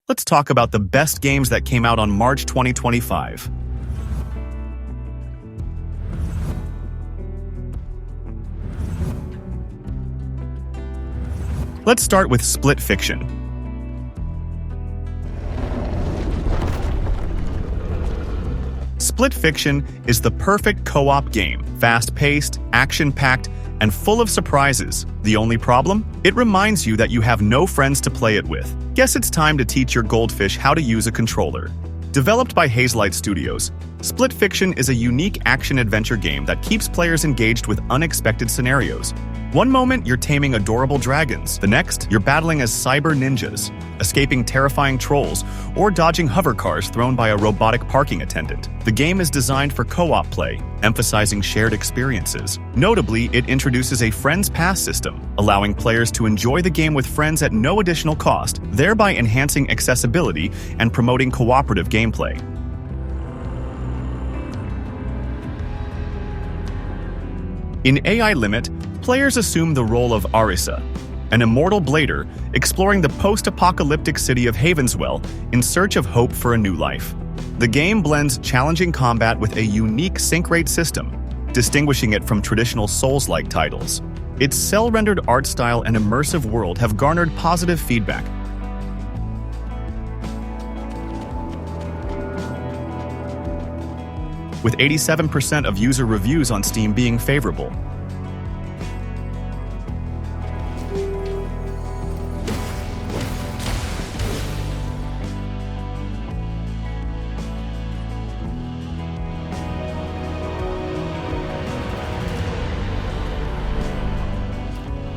let's talk about the best games that came out on March 2025. Let's start with Split Fiction. Split Fiction is the perfect co-op game, fast-paced, action-packed, and full of surprises. The only problem? It reminds you that you have no friends to play it with. Guess it's time to teach your goldfish how to use a controller. Developed by Hazelight Studios, Split Fiction is a unique action-adventure game that keeps players engaged with unexpected scenarios. One moment, you're taming adorable dragons. The next, you're battling as cyber ninjas, escaping terrifying trolls, or dodging hover cars thrown by a robotic parking attendant. The game is designed for co-op play, emphasizing shared experiences. Notably, it introduces a Friends Pass system, allowing players to enjoy the game with friends at no additional cost, thereby enhancing accessibility and promoting cooperative gameplay. In AI Limit, players assume the role of Arisa, an immortal blader exploring the post-apocalyptic city of Havenswell in search of hope for a new life. The game blends challenging combat with a unique sync rate system, distinguishing it from traditional Souls-like titles. Its cel-rendered art style and immersive world have garnered positive feedback, with 87% of user reviews on Steam being favorable.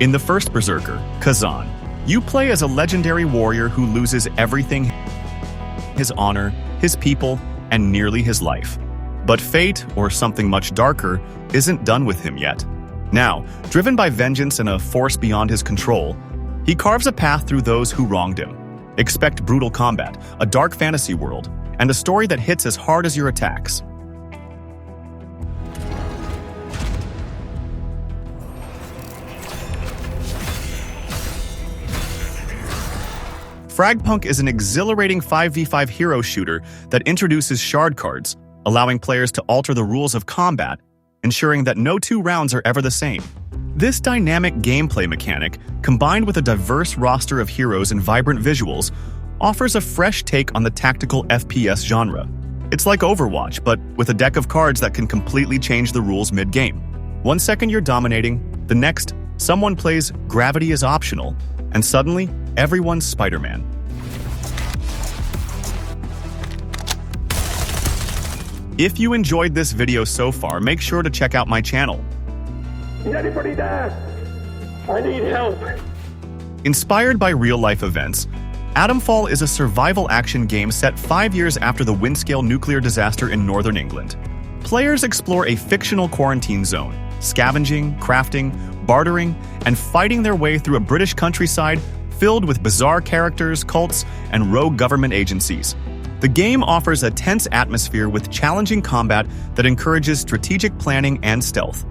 In the first Berserker, Kazan, you play as a legendary warrior who loses everything: his honor, his people, and nearly his life. But fate, or something much darker, isn't done with him yet. Now, driven by vengeance and a force beyond his control, he carves a path through those who wronged him. Expect brutal combat, a dark fantasy world, and a story that hits as hard as your attacks. Fragpunk is an exhilarating 5v5 hero shooter that introduces shard cards, allowing players to alter the rules of combat, ensuring that no two rounds are ever the same. This dynamic gameplay mechanic, combined with a diverse roster of heroes and vibrant visuals, offers a fresh take on the tactical FPS genre. It's like Overwatch, but with a deck of cards that can completely change the rules mid-game. 1 second you're dominating, the next, someone plays gravity is optional, and suddenly, everyone's Spider-Man. If you enjoyed this video so far, make sure to check out my channel. Is anybody there? I need help. Inspired by real-life events, Atomfall is a survival action game set 5 years after the Windscale nuclear disaster in northern England. Players explore a fictional quarantine zone, scavenging, crafting, bartering, and fighting their way through a British countryside filled with bizarre characters, cults, and rogue government agencies. The game offers a tense atmosphere with challenging combat that encourages strategic planning and stealth.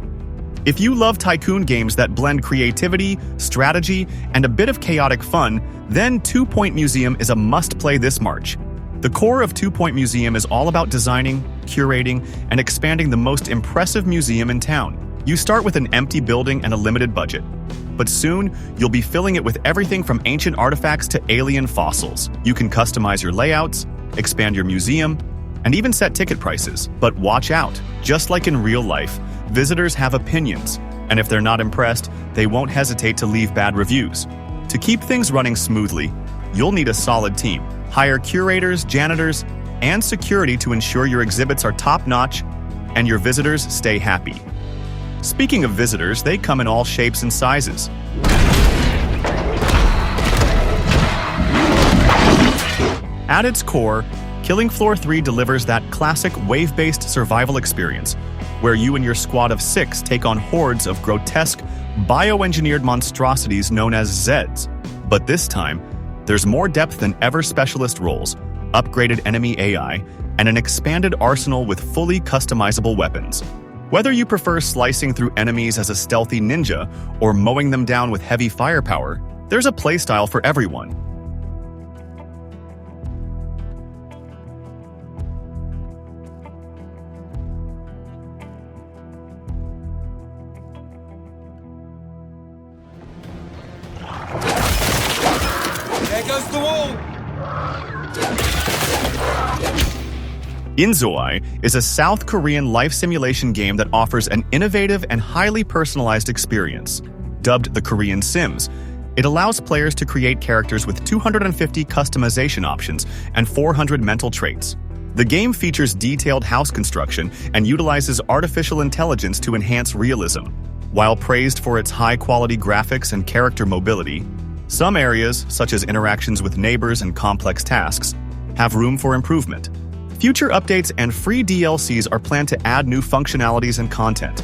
If you love tycoon games that blend creativity, strategy, and a bit of chaotic fun, then 2 Point Museum is a must-play this March. The core of 2 Point Museum is all about designing, curating, and expanding the most impressive museum in town. You start with an empty building and a limited budget, but soon you'll be filling it with everything from ancient artifacts to alien fossils. You can customize your layouts, expand your museum, and even set ticket prices. But watch out, just like in real life, visitors have opinions, and if they're not impressed, they won't hesitate to leave bad reviews. To keep things running smoothly, you'll need a solid team. Hire curators, janitors, and security to ensure your exhibits are top-notch and your visitors stay happy. Speaking of visitors, they come in all shapes and sizes. At its core, Killing Floor 3 delivers that classic wave-based survival experience, where you and your squad of 6 take on hordes of grotesque, bioengineered monstrosities known as Zeds. But this time, there's more depth than ever: specialist roles, upgraded enemy AI, and an expanded arsenal with fully customizable weapons. Whether you prefer slicing through enemies as a stealthy ninja or mowing them down with heavy firepower, there's a playstyle for everyone. goes the wall! Inzoi is a South Korean life simulation game that offers an innovative and highly personalized experience. Dubbed the Korean Sims, it allows players to create characters with 250 customization options and 400 mental traits. The game features detailed house construction and utilizes artificial intelligence to enhance realism. While praised for its high-quality graphics and character mobility, some areas, such as interactions with neighbors and complex tasks, have room for improvement. Future updates and free DLCs are planned to add new functionalities and content.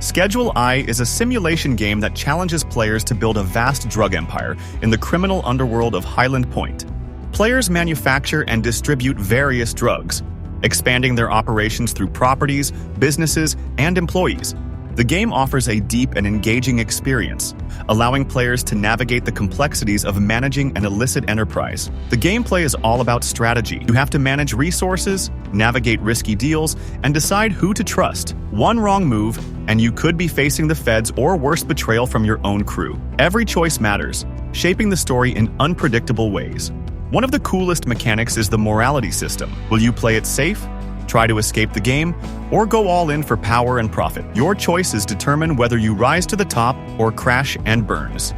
Schedule I is a simulation game that challenges players to build a vast drug empire in the criminal underworld of Highland Point. Players manufacture and distribute various drugs, expanding their operations through properties, businesses, and employees. The game offers a deep and engaging experience, allowing players to navigate the complexities of managing an illicit enterprise. The gameplay is all about strategy. You have to manage resources, navigate risky deals, and decide who to trust. One wrong move, and you could be facing the feds or worse, betrayal from your own crew. Every choice matters, shaping the story in unpredictable ways. One of the coolest mechanics is the morality system. Will you play it safe, try to escape the game, or go all in for power and profit? Your choices determine whether you rise to the top or crash and burns.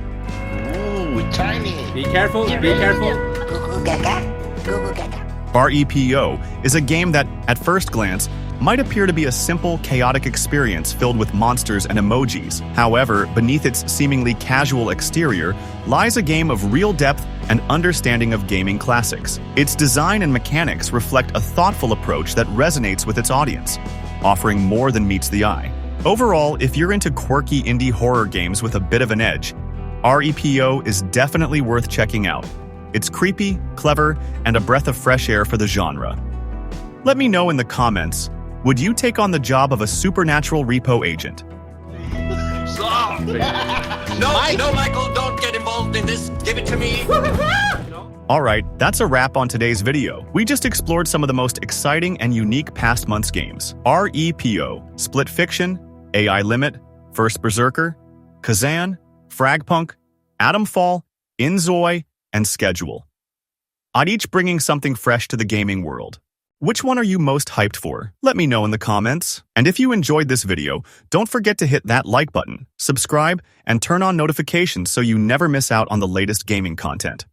Ooh, tiny. Be careful, be careful. Goo gaga. Goo gaga. REPO is a game that, at first glance, might appear to be a simple, chaotic experience filled with monsters and emojis. However, beneath its seemingly casual exterior lies a game of real depth and understanding of gaming classics. Its design and mechanics reflect a thoughtful approach that resonates with its audience, offering more than meets the eye. Overall, if you're into quirky indie horror games with a bit of an edge, REPO is definitely worth checking out. It's creepy, clever, and a breath of fresh air for the genre. Let me know in the comments, would you take on the job of a supernatural repo agent? Stop! No, Michael, don't get involved in this. Give it to me. Alright, that's a wrap on today's video. We just explored some of the most exciting and unique past month's games. REPO, Split Fiction, AI Limit, First Berserker, Kazan, Fragpunk, Atomfall, Inzoi, and Schedule. Each bringing something fresh to the gaming world. Which one are you most hyped for? Let me know in the comments. And if you enjoyed this video, don't forget to hit that like button, subscribe, and turn on notifications so you never miss out on the latest gaming content.